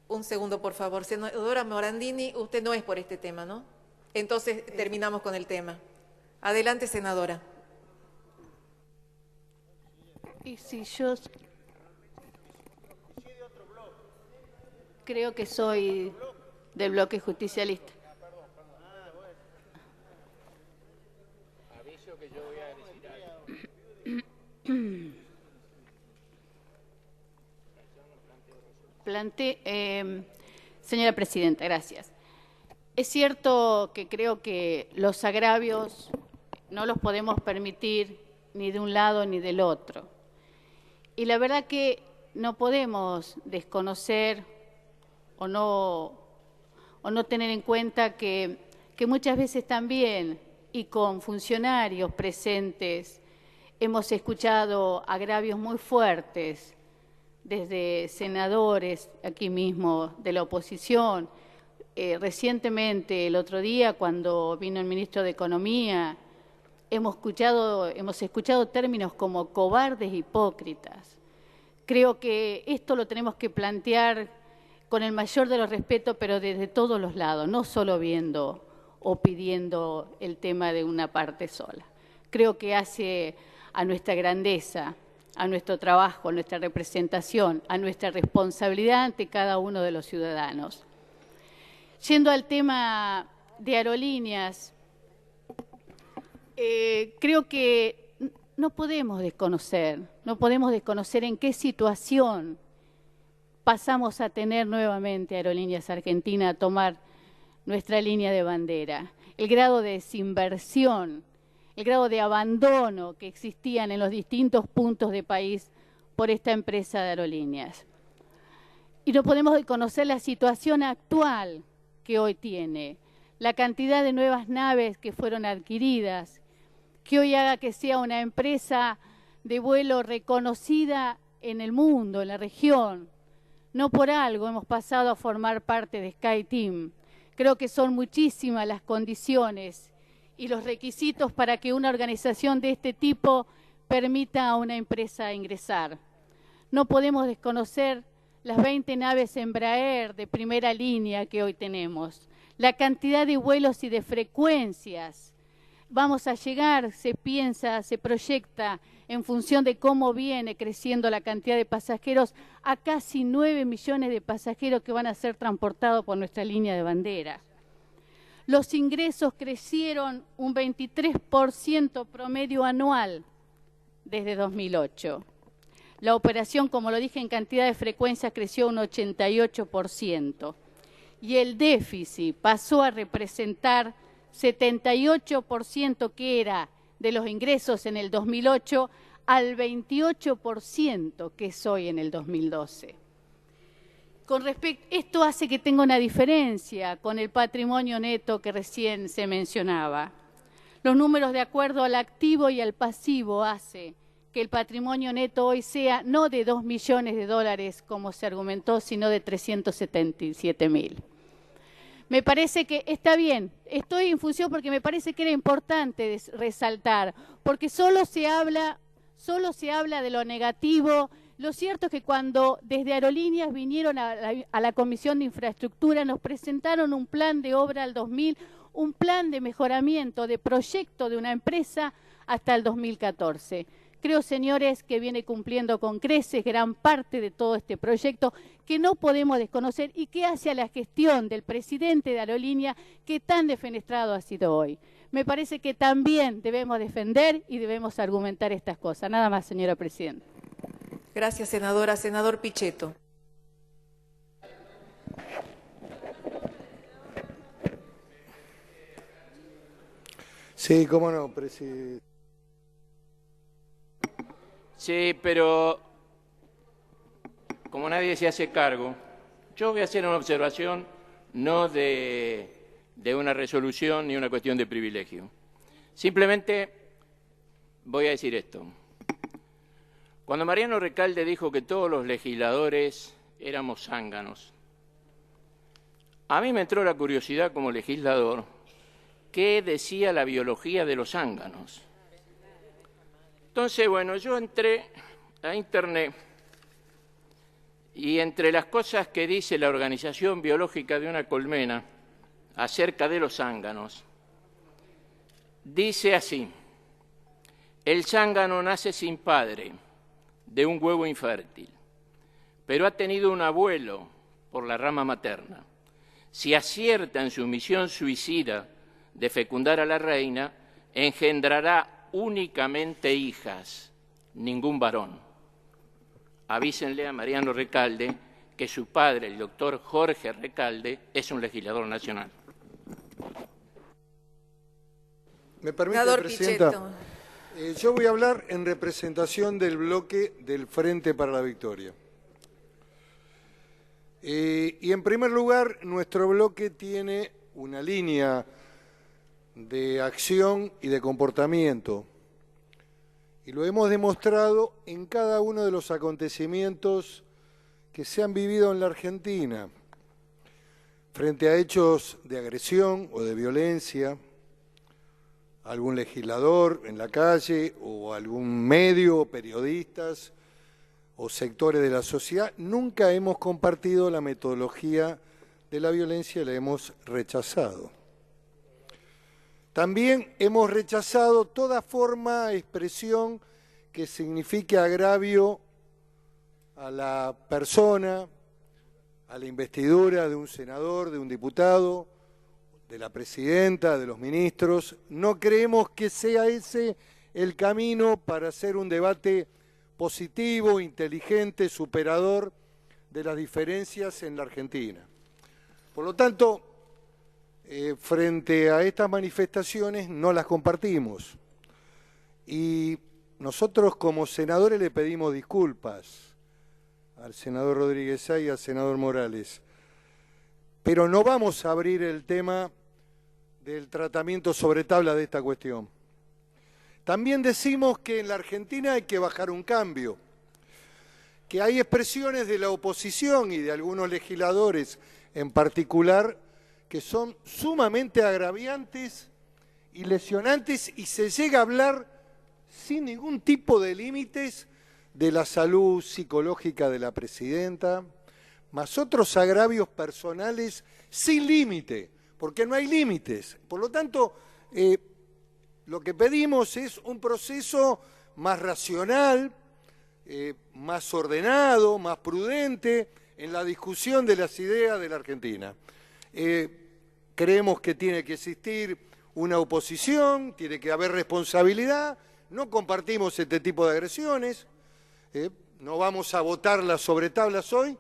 Un segundo, por favor. Senadora Morandini, usted no es por este tema, ¿no? Entonces terminamos con el tema. Adelante, senadora. Y si yo creo que soy del bloque justicialista. Aviso que yo voy a decir algo. Señora Presidenta, gracias. Es cierto que creo que los agravios no los podemos permitir ni de un lado ni del otro. Y la verdad que no podemos desconocer o no tener en cuenta que muchas veces también, y con funcionarios presentes, hemos escuchado agravios muy fuertes desde senadores aquí mismo de la oposición. Recientemente, el otro día, cuando vino el ministro de Economía, hemos escuchado términos como cobardes e hipócritas. Creo que esto lo tenemos que plantear con el mayor de los respetos, pero desde todos los lados, no solo viendo o pidiendo el tema de una parte sola. Creo que hace a nuestra grandeza, a nuestro trabajo, a nuestra representación, a nuestra responsabilidad ante cada uno de los ciudadanos. Yendo al tema de aerolíneas, creo que no podemos desconocer en qué situación pasamos a tener nuevamente Aerolíneas Argentinas a tomar nuestra línea de bandera. El grado de desinversión, el grado de abandono que existían en los distintos puntos del país por esta empresa de aerolíneas. Y no podemos desconocer la situación actual que hoy tiene, la cantidad de nuevas naves que fueron adquiridas, que hoy haga que sea una empresa de vuelo reconocida en el mundo, en la región. No por algo hemos pasado a formar parte de SkyTeam. Creo que son muchísimas las condiciones y los requisitos para que una organización de este tipo permita a una empresa ingresar. No podemos desconocer las 20 naves Embraer de primera línea que hoy tenemos, la cantidad de vuelos y de frecuencias. Vamos a llegar, se piensa, se proyecta, en función de cómo viene creciendo la cantidad de pasajeros, a casi 9 millones de pasajeros que van a ser transportados por nuestra línea de bandera. Los ingresos crecieron un 23% promedio anual desde 2008. La operación, como lo dije, en cantidad de frecuencias creció un 88%. Y el déficit pasó a representar 78% que era de los ingresos en el 2008 al 28% que es hoy en el 2012. Esto hace que tenga una diferencia con el patrimonio neto que recién se mencionaba. Los números de acuerdo al activo y al pasivo hace que el patrimonio neto hoy sea no de 2 millones de dólares como se argumentó, sino de 377.000. Me parece que está bien, estoy en función porque me parece que era importante resaltar, porque solo se habla de lo negativo. Lo cierto es que cuando desde Aerolíneas vinieron a la Comisión de Infraestructura nos presentaron un plan de obra al 2000, un plan de mejoramiento, de proyecto de una empresa hasta el 2014. Creo, señores, que viene cumpliendo con creces gran parte de todo este proyecto que no podemos desconocer y que hace a la gestión del presidente de Aerolínea que tan defenestrado ha sido hoy. Me parece que también debemos defender y debemos argumentar estas cosas. Nada más, señora presidenta. Gracias, senadora. Senador Pichetto. Sí, cómo no, presidente. Sí, pero como nadie se hace cargo, yo voy a hacer una observación no de una resolución ni una cuestión de privilegio. Simplemente voy a decir esto. Cuando Mariano Recalde dijo que todos los legisladores éramos zánganos, a mí me entró la curiosidad como legislador, ¿qué decía la biología de los zánganos? Entonces, bueno, yo entré a internet Y entre las cosas que dice la Organización Biológica de una Colmena acerca de los zánganos, dice así: el zángano nace sin padre, de un huevo infértil, pero ha tenido un abuelo por la rama materna. Si acierta en su misión suicida de fecundar a la reina, engendrará únicamente hijas, ningún varón. Avísenle a Mariano Recalde que su padre, el doctor Jorge Recalde, es un legislador nacional. ¿Me permite, Presidenta? Yo voy a hablar en representación del bloque del Frente para la Victoria. Y en primer lugar, nuestro bloque tiene una línea de acción y de comportamiento. Y lo hemos demostrado en cada uno de los acontecimientos que se han vivido en la Argentina, frente a hechos de agresión o de violencia, algún legislador en la calle o algún medio, o periodistas o sectores de la sociedad. Nunca hemos compartido la metodología de la violencia y la hemos rechazado. También hemos rechazado toda forma, expresión que signifique agravio a la persona, a la investidura de un senador, de un diputado, de la presidenta, de los ministros. No creemos que sea ese el camino para hacer un debate positivo, inteligente, superador de las diferencias en la Argentina. Por lo tanto, frente a estas manifestaciones no las compartimos. Y nosotros como senadores le pedimos disculpas al senador Rodríguez Sá y al senador Morales. Pero no vamos a abrir el tema del tratamiento sobre tabla de esta cuestión. También decimos que en la Argentina hay que bajar un cambio, que hay expresiones de la oposición y de algunos legisladores en particular que son sumamente agraviantes y lesionantes, y se llega a hablar sin ningún tipo de límites de la salud psicológica de la presidenta, más otros agravios personales sin límite, porque no hay límites. Por lo tanto, lo que pedimos es un proceso más racional, más ordenado, más prudente en la discusión de las ideas de la Argentina. Creemos que tiene que existir una oposición, tiene que haber responsabilidad, no compartimos este tipo de agresiones, no vamos a votarlas sobre tablas hoy,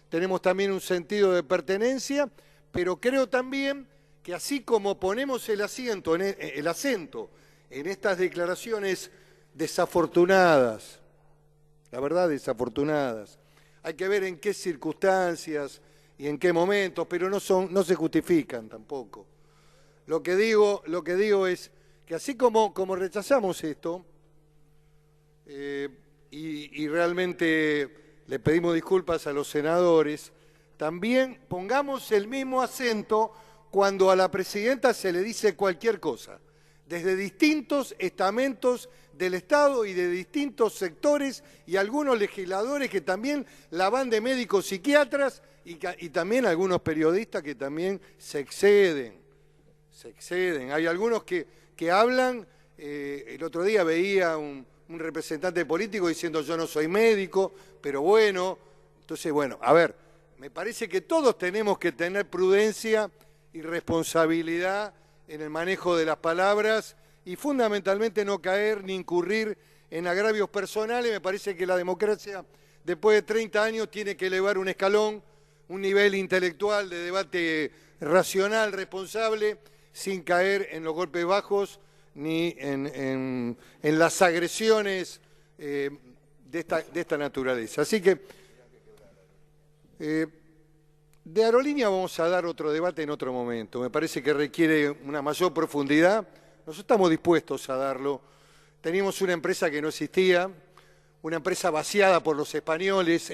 tenemos también un sentido de pertenencia, pero creo también que así como ponemos el acento en estas declaraciones desafortunadas, la verdad desafortunadas, hay que ver en qué circunstancias y en qué momentos, pero no se justifican tampoco. Lo que digo es que así como rechazamos esto, y realmente le pedimos disculpas a los senadores, también pongamos el mismo acento cuando a la presidenta se le dice cualquier cosa, desde distintos estamentos del Estado y de distintos sectores, y algunos legisladores que también la van de médicos psiquiatras, y también algunos periodistas que también se exceden. Hay algunos que hablan, el otro día veía un representante político diciendo yo no soy médico, pero bueno, entonces bueno, a ver, me parece que todos tenemos que tener prudencia y responsabilidad en el manejo de las palabras y fundamentalmente no caer ni incurrir en agravios personales. Me parece que la democracia después de 30 años tiene que elevar un escalón, un nivel intelectual de debate racional, responsable, sin caer en los golpes bajos ni en las agresiones de esta naturaleza. Así que de aerolínea vamos a dar otro debate en otro momento. Me parece que requiere una mayor profundidad. Nosotros estamos dispuestos a darlo. Teníamos una empresa que no existía, una empresa vaciada por los españoles,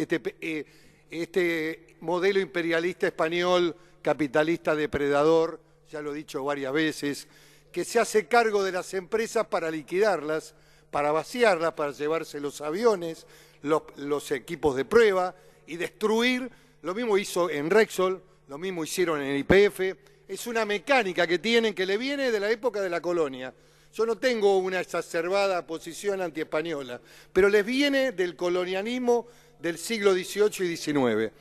este modelo imperialista español, capitalista depredador, ya lo he dicho varias veces, que se hace cargo de las empresas para liquidarlas, para vaciarlas, para llevarse los aviones, los equipos de prueba y destruir. Lo mismo hizo en Rexol, lo mismo hicieron en el YPF. Es una mecánica que tienen que le viene de la época de la colonia. Yo no tengo una exacerbada posición antiespañola, pero les viene del colonialismo del siglo XVIII y XIX.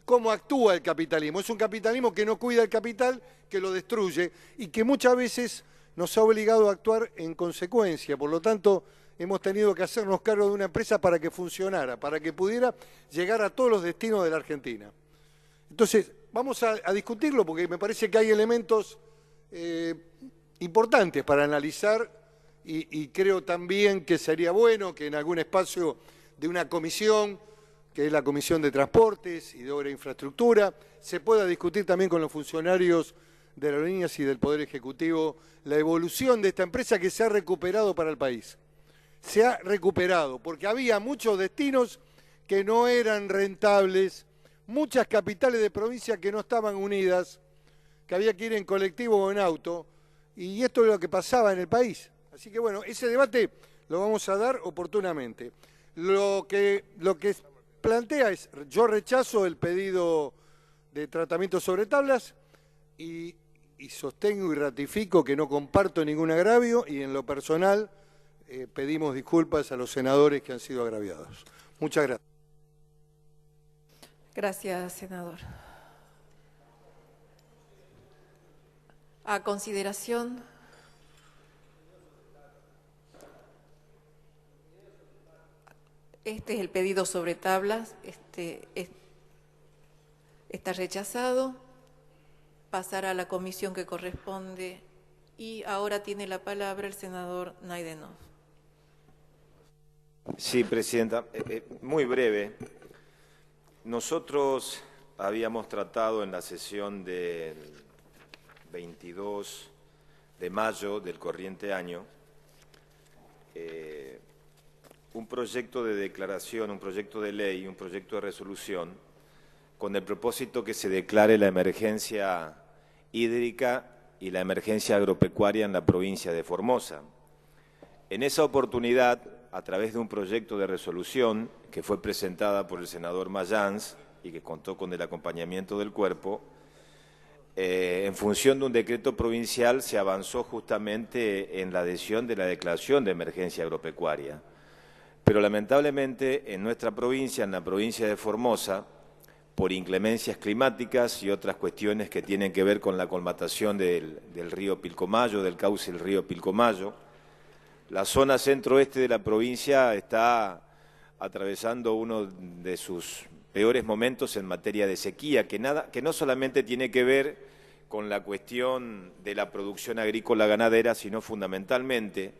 ¿Cómo actúa el capitalismo? Es un capitalismo que no cuida el capital, que lo destruye y que muchas veces nos ha obligado a actuar en consecuencia. Por lo tanto, hemos tenido que hacernos cargo de una empresa para que funcionara, para que pudiera llegar a todos los destinos de la Argentina. Entonces, vamos a discutirlo porque me parece que hay elementos importantes para analizar y creo también que sería bueno que en algún espacio de una comisión, que es la Comisión de Transportes y de Obra e Infraestructura, se pueda discutir también con los funcionarios de Aerolíneas y del Poder Ejecutivo la evolución de esta empresa que se ha recuperado para el país. Se ha recuperado, porque había muchos destinos que no eran rentables, muchas capitales de provincia que no estaban unidas, que había que ir en colectivo o en auto, y esto es lo que pasaba en el país. Así que bueno, ese debate lo vamos a dar oportunamente. Lo que plantea es, yo rechazo el pedido de tratamiento sobre tablas y sostengo y ratifico que no comparto ningún agravio y en lo personal pedimos disculpas a los senadores que han sido agraviados. Muchas gracias. Gracias, senador. A consideración. Este es el pedido sobre tablas. Está rechazado. Pasará a la comisión que corresponde. Y ahora tiene la palabra el senador Naidenov. Sí, presidenta. Muy breve. Nosotros habíamos tratado en la sesión del 22 de mayo del corriente año un proyecto de declaración, un proyecto de ley, un proyecto de resolución con el propósito que se declare la emergencia hídrica y la emergencia agropecuaria en la provincia de Formosa. En esa oportunidad, a través de un proyecto de resolución que fue presentada por el senador Mayans y que contó con el acompañamiento del cuerpo, en función de un decreto provincial se avanzó justamente en la adhesión de la declaración de emergencia agropecuaria. Pero lamentablemente en nuestra provincia, en la provincia de Formosa, por inclemencias climáticas y otras cuestiones que tienen que ver con la colmatación del río Pilcomayo, del cauce del río Pilcomayo, la zona centro-oeste de la provincia está atravesando uno de sus peores momentos en materia de sequía, que no solamente tiene que ver con la cuestión de la producción agrícola ganadera, sino fundamentalmente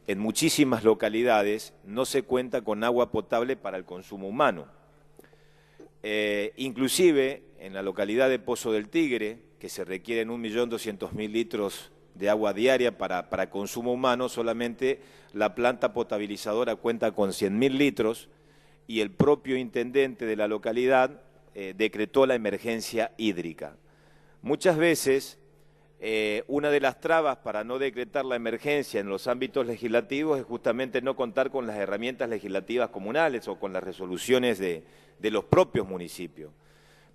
en muchísimas localidades no se cuenta con agua potable para el consumo humano. Inclusive en la localidad de Pozo del Tigre, que se requieren 1.200.000 litros de agua diaria para consumo humano, solamente la planta potabilizadora cuenta con 100.000 litros y el propio intendente de la localidad decretó la emergencia hídrica. Muchas veces una de las trabas para no decretar la emergencia en los ámbitos legislativos es justamente no contar con las herramientas legislativas comunales o con las resoluciones de los propios municipios.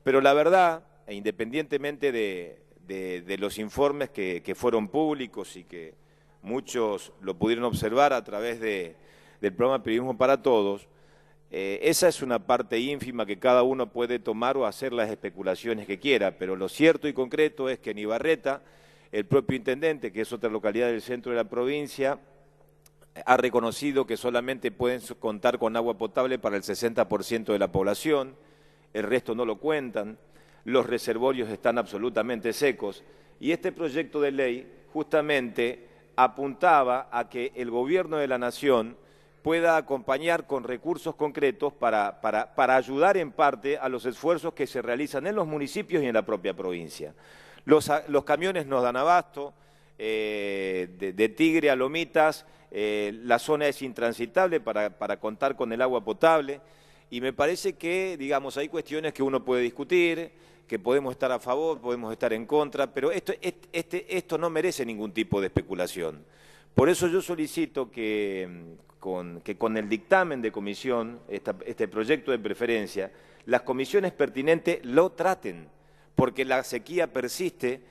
Pero la verdad, e independientemente de los informes que fueron públicos y que muchos lo pudieron observar a través del programa Periodismo para Todos, esa es una parte ínfima que cada uno puede tomar o hacer las especulaciones que quiera, pero lo cierto y concreto es que en Ibarreta, el propio intendente, que es otra localidad del centro de la provincia, ha reconocido que solamente pueden contar con agua potable para el 60% de la población, el resto no lo cuentan, los reservorios están absolutamente secos, y este proyecto de ley justamente apuntaba a que el gobierno de la Nación pueda acompañar con recursos concretos para ayudar en parte a los esfuerzos que se realizan en los municipios y en la propia provincia. Los camiones nos dan abasto, de Tigre a Lomitas, la zona es intransitable para contar con el agua potable, y me parece que, digamos, hay cuestiones que uno puede discutir, que podemos estar a favor, podemos estar en contra, pero esto no merece ningún tipo de especulación. Por eso yo solicito que con el dictamen de comisión, este proyecto de preferencia, las comisiones pertinentes lo traten, porque la sequía persiste,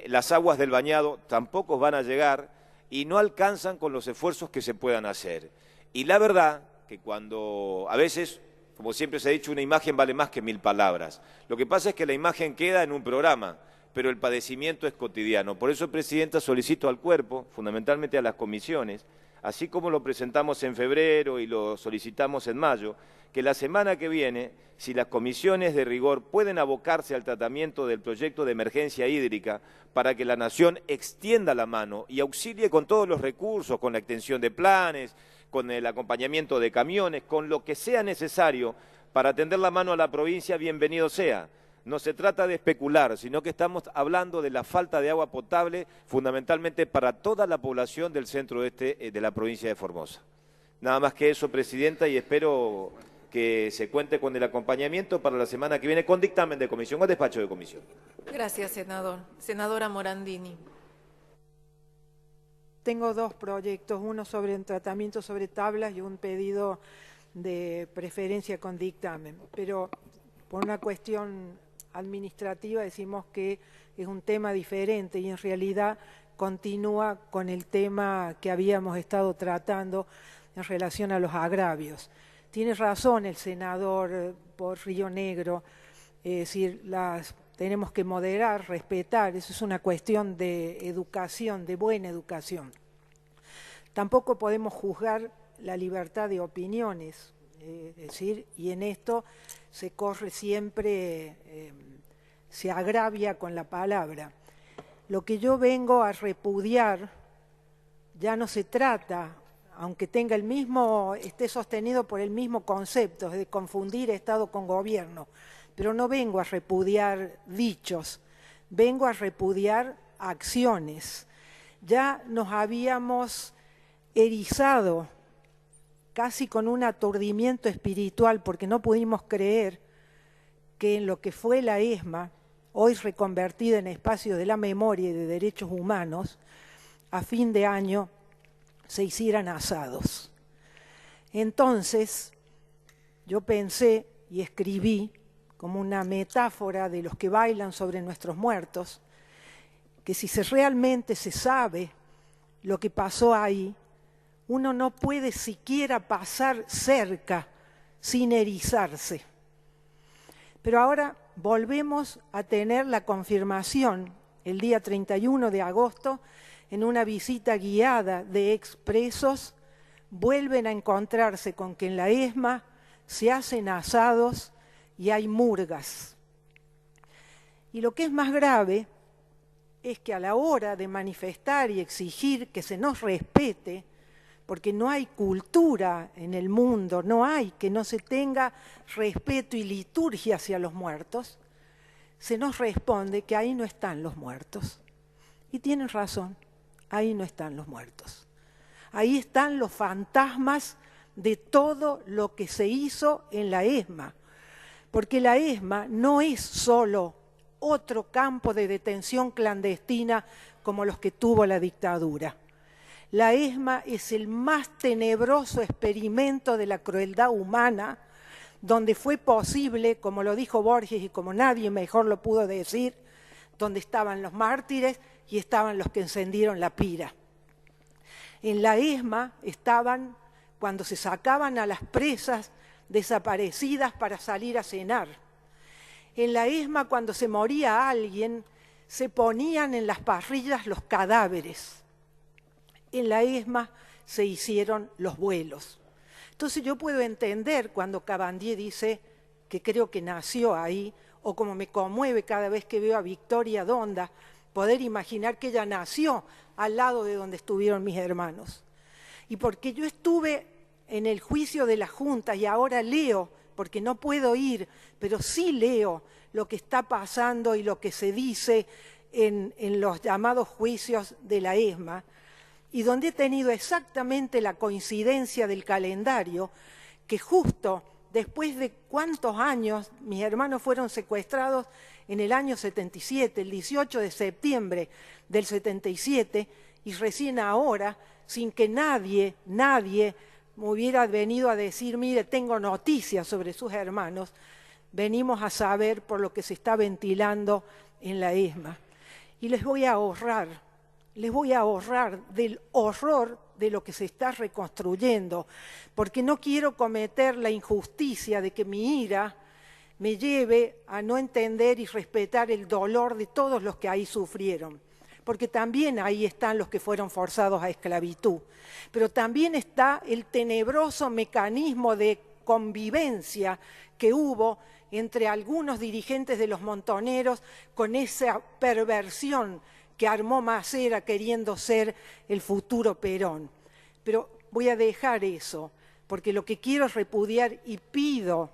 las aguas del bañado tampoco van a llegar y no alcanzan con los esfuerzos que se puedan hacer. Y la verdad que cuando a veces, como siempre se ha dicho, una imagen vale más que 1000 palabras. Lo que pasa es que la imagen queda en un programa, pero el padecimiento es cotidiano. Por eso, Presidenta, solicito al cuerpo, fundamentalmente a las comisiones, así como lo presentamos en febrero y lo solicitamos en mayo, que la semana que viene, si las comisiones de rigor pueden abocarse al tratamiento del proyecto de emergencia hídrica para que la Nación extienda la mano y auxilie con todos los recursos, con la extensión de planes, con el acompañamiento de camiones, con lo que sea necesario para tender la mano a la provincia, bienvenido sea. No se trata de especular, sino que estamos hablando de la falta de agua potable fundamentalmente para toda la población del centro-oeste de la provincia de Formosa. Nada más que eso, Presidenta, y espero que se cuente con el acompañamiento para la semana que viene con dictamen de comisión o despacho de comisión. Gracias, senador. Senadora Morandini. Tengo dos proyectos, uno sobre el tratamiento sobre tablas y un pedido de preferencia con dictamen, pero por una cuestión administrativa decimos que es un tema diferente y en realidad continúa con el tema que habíamos estado tratando en relación a los agravios. Tiene razón el senador por Río Negro, es decir, tenemos que moderar, respetar, eso es una cuestión de educación, de buena educación. Tampoco podemos juzgar la libertad de opiniones, es decir, y en esto se corre siempre, se agravia con la palabra. Lo que yo vengo a repudiar ya no se trata, aunque tenga esté sostenido por el mismo concepto, de confundir Estado con gobierno, pero no vengo a repudiar dichos, vengo a repudiar acciones. Ya nos habíamos erizado casi con un aturdimiento espiritual porque no pudimos creer que en lo que fue la ESMA, hoy reconvertida en espacio de la memoria y de derechos humanos, a fin de año se hicieran asados. Entonces, yo pensé y escribí como una metáfora de los que bailan sobre nuestros muertos, que si realmente se sabe lo que pasó ahí, uno no puede siquiera pasar cerca sin erizarse. Pero ahora volvemos a tener la confirmación el día 31 de agosto en una visita guiada de expresos, vuelven a encontrarse con que en la ESMA se hacen asados y hay murgas. Y lo que es más grave es que a la hora de manifestar y exigir que se nos respete, porque no hay cultura en el mundo, no hay que no se tenga respeto y liturgia hacia los muertos, se nos responde que ahí no están los muertos. Y tienen razón, ahí no están los muertos. Ahí están los fantasmas de todo lo que se hizo en la ESMA, porque la ESMA no es solo otro campo de detención clandestina como los que tuvo la dictadura. La ESMA es el más tenebroso experimento de la crueldad humana, donde fue posible, como lo dijo Borges y como nadie mejor lo pudo decir, donde estaban los mártires y estaban los que encendieron la pira. En la ESMA estaban cuando se sacaban a las presas desaparecidas para salir a cenar. En la ESMA, cuando se moría alguien, se ponían en las parrillas los cadáveres. En la ESMA se hicieron los vuelos. Entonces yo puedo entender cuando Cabandier dice que creo que nació ahí, o como me conmueve cada vez que veo a Victoria Donda, poder imaginar que ella nació al lado de donde estuvieron mis hermanos. Y porque yo estuve en el juicio de la Junta y ahora leo, porque no puedo ir, pero sí leo lo que está pasando y lo que se dice en los llamados juicios de la ESMA, y donde he tenido exactamente la coincidencia del calendario, que justo después de cuántos años mis hermanos fueron secuestrados en el año 77, el 18 de septiembre del 77, y recién ahora, sin que nadie me hubiera venido a decir, mire, tengo noticias sobre sus hermanos, venimos a saber por lo que se está ventilando en la ESMA. Y les voy a ahorrar del horror de lo que se está reconstruyendo, porque no quiero cometer la injusticia de que mi ira me lleve a no entender y respetar el dolor de todos los que ahí sufrieron, porque también ahí están los que fueron forzados a esclavitud, pero también está el tenebroso mecanismo de convivencia que hubo entre algunos dirigentes de los montoneros con esa perversión que armó Macera queriendo ser el futuro Perón. Pero voy a dejar eso, porque lo que quiero es repudiar y pido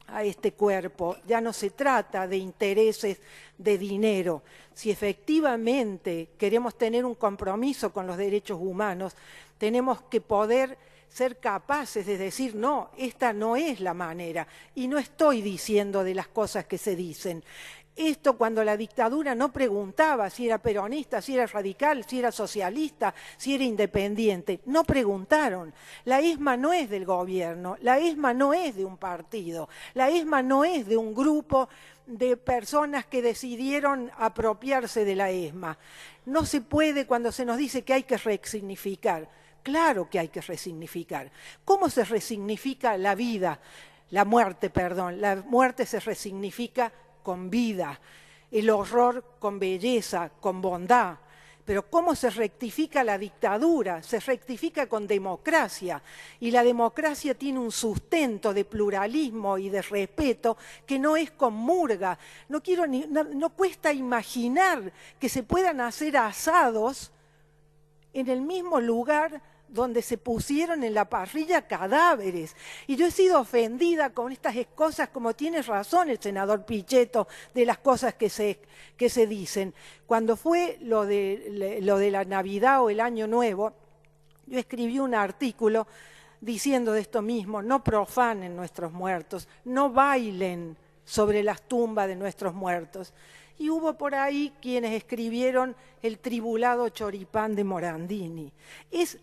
a este cuerpo, ya no se trata de intereses de dinero. Si efectivamente queremos tener un compromiso con los derechos humanos, tenemos que poder ser capaces de decir, no, esta no es la manera, y no estoy diciendo de las cosas que se dicen. Esto cuando la dictadura no preguntaba si era peronista, si era radical, si era socialista, si era independiente. No preguntaron. La ESMA no es del gobierno, la ESMA no es de un partido, la ESMA no es de un grupo de personas que decidieron apropiarse de la ESMA. No se puede cuando se nos dice que hay que resignificar. Claro que hay que resignificar. ¿Cómo se resignifica la vida? La muerte, perdón. La muerte se resignifica con vida, el horror con belleza, con bondad. Pero ¿cómo se rectifica la dictadura? Se rectifica con democracia. Y la democracia tiene un sustento de pluralismo y de respeto que no es con murga. No cuesta imaginar que se puedan hacer asados en el mismo lugar donde se pusieron en la parrilla cadáveres. Y yo he sido ofendida con estas cosas, como tiene razón el senador Pichetto, de las cosas que se dicen. Cuando fue lo de la Navidad o el Año Nuevo, yo escribí un artículo diciendo de esto mismo: no profanen nuestros muertos, no bailen sobre las tumbas de nuestros muertos. Y hubo por ahí quienes escribieron el tribulado choripán de Morandini. Es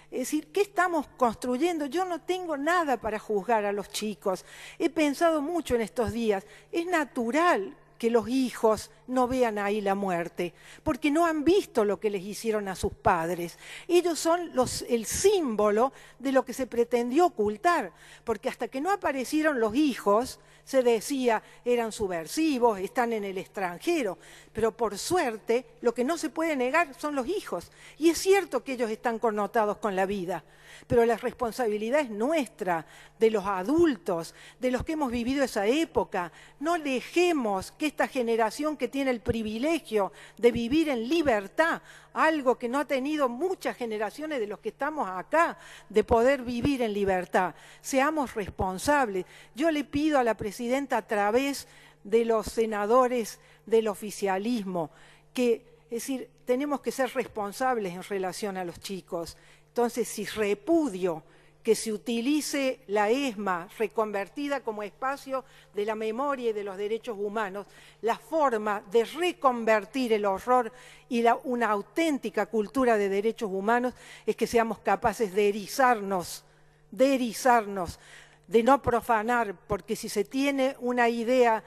decir, ¿qué estamos construyendo? Yo no tengo nada para juzgar a los chicos. He pensado mucho en estos días. Es natural que los hijos no vean ahí la muerte, porque no han visto lo que les hicieron a sus padres. Ellos son el símbolo de lo que se pretendió ocultar, porque hasta que no aparecieron los hijos, se decía, eran subversivos, están en el extranjero, pero por suerte lo que no se puede negar son los hijos. Y es cierto que ellos están connotados con la vida, pero la responsabilidad es nuestra, de los adultos, de los que hemos vivido esa época. No dejemos que esta generación que tiene el privilegio de vivir en libertad, algo que no ha tenido muchas generaciones de los que estamos acá, de poder vivir en libertad, seamos responsables. Yo le pido a la presidenta, a través de los senadores del oficialismo, que, es decir, tenemos que ser responsables en relación a los chicos. Entonces, si repudio que se utilice la ESMA reconvertida como espacio de la memoria y de los derechos humanos, la forma de reconvertir el horror y una auténtica cultura de derechos humanos es que seamos capaces de erizarnos, de no profanar, porque si se tiene una idea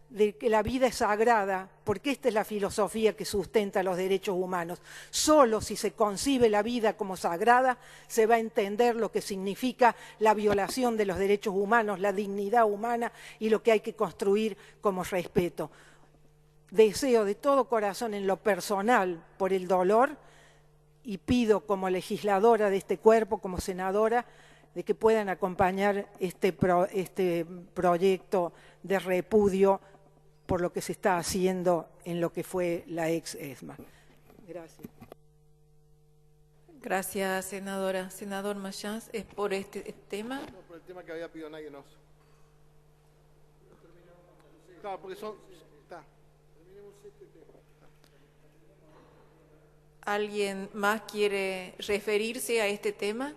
de que la vida es sagrada, porque esta es la filosofía que sustenta los derechos humanos. Solo si se concibe la vida como sagrada se va a entender lo que significa la violación de los derechos humanos, la dignidad humana y lo que hay que construir como respeto. Deseo de todo corazón en lo personal por el dolor y pido como legisladora de este cuerpo, como senadora, de que puedan acompañar este proyecto de repudio por lo que se está haciendo en lo que fue la ex-ESMA. Gracias. Gracias, senadora. Senador Mayans, ¿es por este tema? No, por el tema que había pedido nadie, no. Claro, porque son... Terminemos este tema. ¿Alguien más quiere referirse a este tema?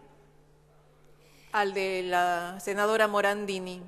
Al de la senadora Morandini.